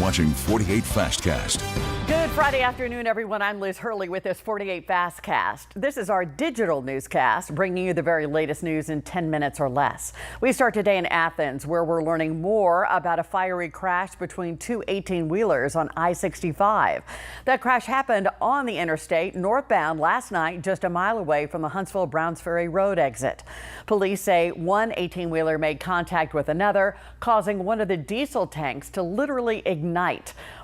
watching 48 Fastcast. Good Friday afternoon, everyone. I'm Liz Hurley with this 48 Fastcast. This is our digital newscast, bringing you the very latest news in 10 minutes or less. We start today in Athens, where we're learning more about a fiery crash between two 18-wheelers on I-65. That crash happened on the interstate northbound last night, just a mile away from the Huntsville-Browns Ferry Road exit. Police say one 18-wheeler made contact with another, causing one of the diesel tanks to literally ignite.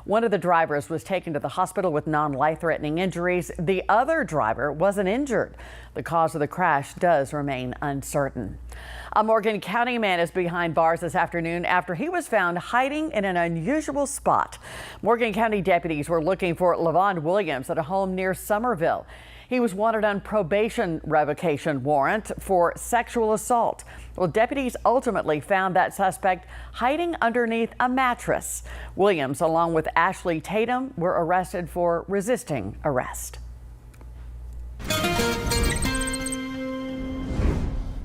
One of the drivers was taken to the hospital with non-life-threatening injuries. The other driver wasn't injured. The cause of the crash does remain uncertain. A Morgan County man is behind bars this afternoon after he was found hiding in an unusual spot. Morgan County deputies were looking for Levon Williams at a home near Somerville. He was wanted on probation revocation warrant for sexual assault. Well, deputies ultimately found that suspect hiding underneath a mattress. Williams, along with Ashley Tatum, were arrested for resisting arrest.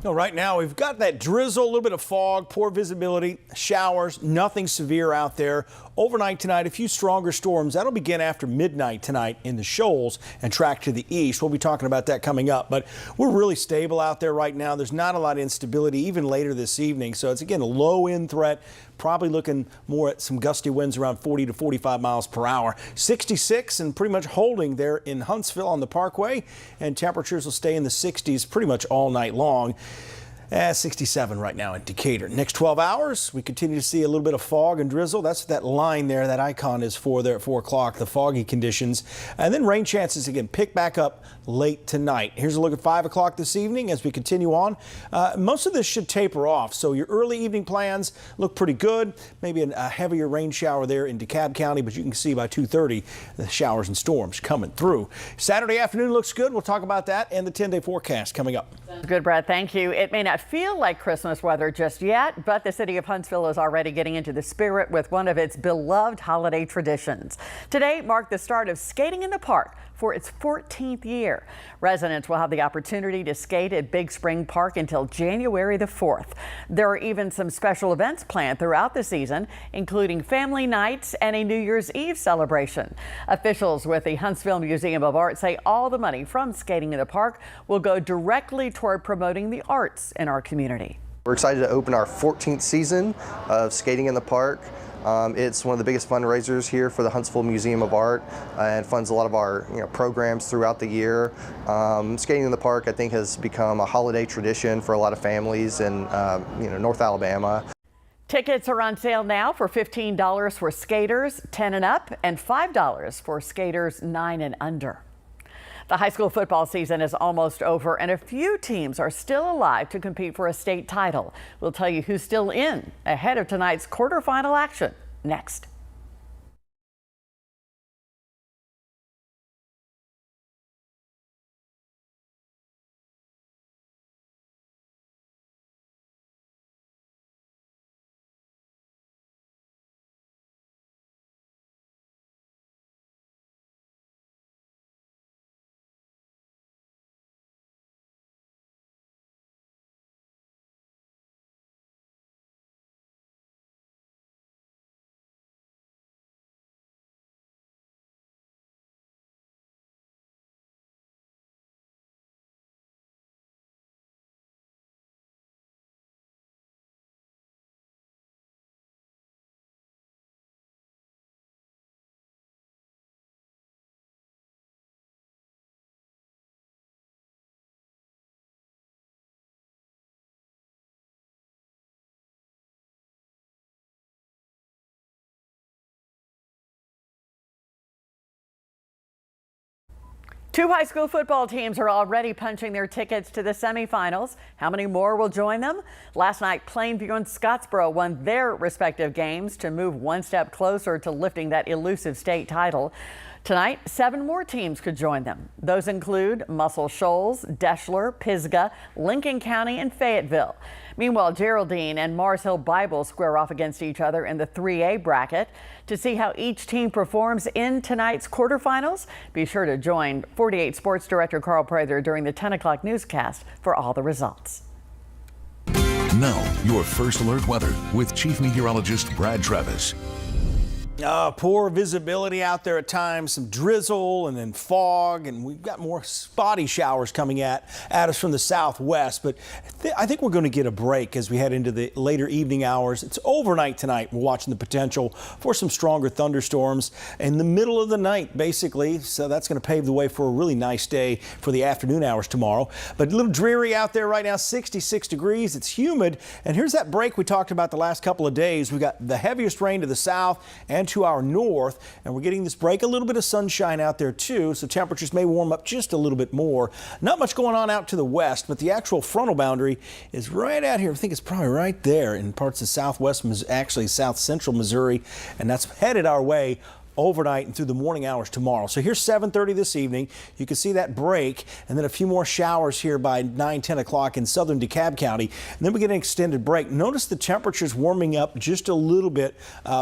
Right now, we've got that drizzle, a little bit of fog, poor visibility, showers, nothing severe out there. Overnight tonight, a few stronger storms. That'll begin after midnight tonight in the shoals and track to the east. We'll be talking about that coming up, but we're really stable out there right now. There's not a lot of instability even later this evening. So it's, again, a low-end threat. Probably looking more at some gusty winds around 40 to 45 miles per hour. 66 and pretty much holding there in Huntsville on the Parkway. And temperatures will stay in the 60s pretty much all night long. 67 right now in Decatur. Next 12 hours, we continue to see a little bit of fog and drizzle. That's that line there, that icon is for there at 4 o'clock, the foggy conditions. And then rain chances again pick back up late tonight. Here's a look at 5 o'clock this evening as we continue on. Most of this should taper off, so your early evening plans look pretty good. Maybe a heavier rain shower there in DeKalb County, but you can see by 2:30 the showers and storms coming through. Saturday afternoon looks good. We'll talk about that and the 10-day forecast coming up. Good, Brad. Thank you. It may not feel like Christmas weather just yet, but the city of Huntsville is already getting into the spirit with one of its beloved holiday traditions. Today marked the start of Skating in the Park for its 14th year. Residents will have the opportunity to skate at Big Spring Park until January the 4th. There are even some special events planned throughout the season, including family nights and a New Year's Eve celebration. Officials with the Huntsville Museum of Art say all the money from Skating in the Park will go directly toward promoting the arts in our community. We're excited to open our 14th season of Skating in the Park. It's one of the biggest fundraisers here for the Huntsville Museum of Art and funds a lot of our programs throughout the year. Skating in the Park, I think, has become a holiday tradition for a lot of families in North Alabama. Tickets are on sale now for $15 for skaters 10 and up and $5 for skaters 9 and under. The high school football season is almost over and a few teams are still alive to compete for a state title. We'll tell you who's still in ahead of tonight's quarterfinal action next. Two high school football teams are already punching their tickets to the semifinals. How many more will join them? Last night, Plainview and Scottsboro won their respective games to move one step closer to lifting that elusive state title. Tonight, 7 more teams could join them. Those include Muscle Shoals, Deschler, Pisgah, Lincoln County, and Fayetteville. Meanwhile, Geraldine and Mars Hill Bible square off against each other in the 3A bracket. To see how each team performs in tonight's quarterfinals, be sure to join 48 Sports Director Carl Prather during the 10 o'clock newscast for all the results. Now, your first alert weather with Chief Meteorologist Brad Travis. Poor visibility out there at times, some drizzle and then fog, and we've got more spotty showers coming at us from the southwest. But I think we're going to get a break as we head into the later evening hours. It's overnight tonight. We're watching the potential for some stronger thunderstorms in the middle of the night, basically. So that's going to pave the way for a really nice day for the afternoon hours tomorrow. But a little dreary out there right now, 66 degrees. It's humid. And here's that break we talked about the last couple of days. We got the heaviest rain to the south and to our north, and we're getting this break. A little bit of sunshine out there too, so temperatures may warm up just a little bit more. Not much going on out to the west, but the actual frontal boundary is right out here. I think it's probably right there in parts of southwest, actually south central Missouri, and that's headed our way overnight and through the morning hours tomorrow. So here's 7:30 this evening. You can see that break, and then a few more showers here by 9-10 o'clock in southern DeKalb County. And then we get an extended break. Notice the temperatures warming up just a little bit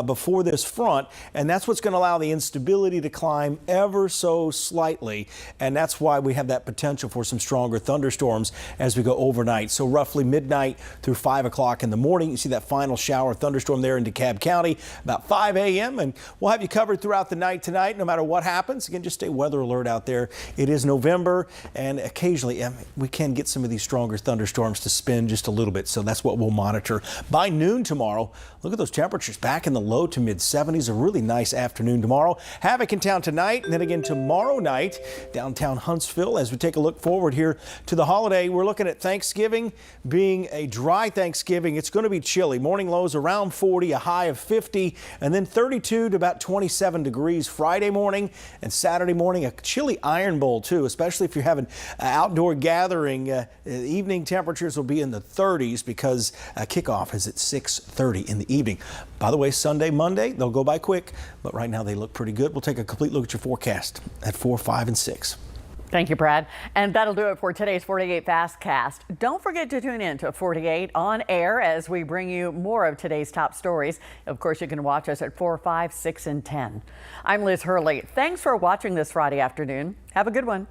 before this front, and that's what's going to allow the instability to climb ever so slightly. And that's why we have that potential for some stronger thunderstorms as we go overnight. So roughly midnight through 5 o'clock in the morning. You see that final shower thunderstorm there in DeKalb County about 5 a.m. And we'll have you covered throughout the night tonight, no matter what happens. Again, just stay weather alert out there. It is November, and occasionally we can get some of these stronger thunderstorms to spin just a little bit, so that's what we'll monitor. By noon tomorrow, look at those temperatures back in the low to mid 70s. A really nice afternoon tomorrow. Havoc in town tonight, and then again tomorrow night, downtown Huntsville. As we take a look forward here to the holiday, we're looking at Thanksgiving being a dry Thanksgiving. It's going to be chilly. Morning lows around 40, a high of 50, and then 32 to about 27 degrees Friday morning and Saturday morning. A chilly Iron Bowl too, especially if you're having an outdoor gathering. Evening temperatures will be in the 30s because kickoff is at 6:30 in the evening. By the way, Sunday, Monday, they'll go by quick, but right now they look pretty good. We'll take a complete look at your forecast at 4, 5, and 6. Thank you, Brad. And that'll do it for today's 48 Fastcast. Don't forget to tune in to 48 on air as we bring you more of today's top stories. Of course, you can watch us at 4, 5, 6, and 10. I'm Liz Hurley. Thanks for watching this Friday afternoon. Have a good one.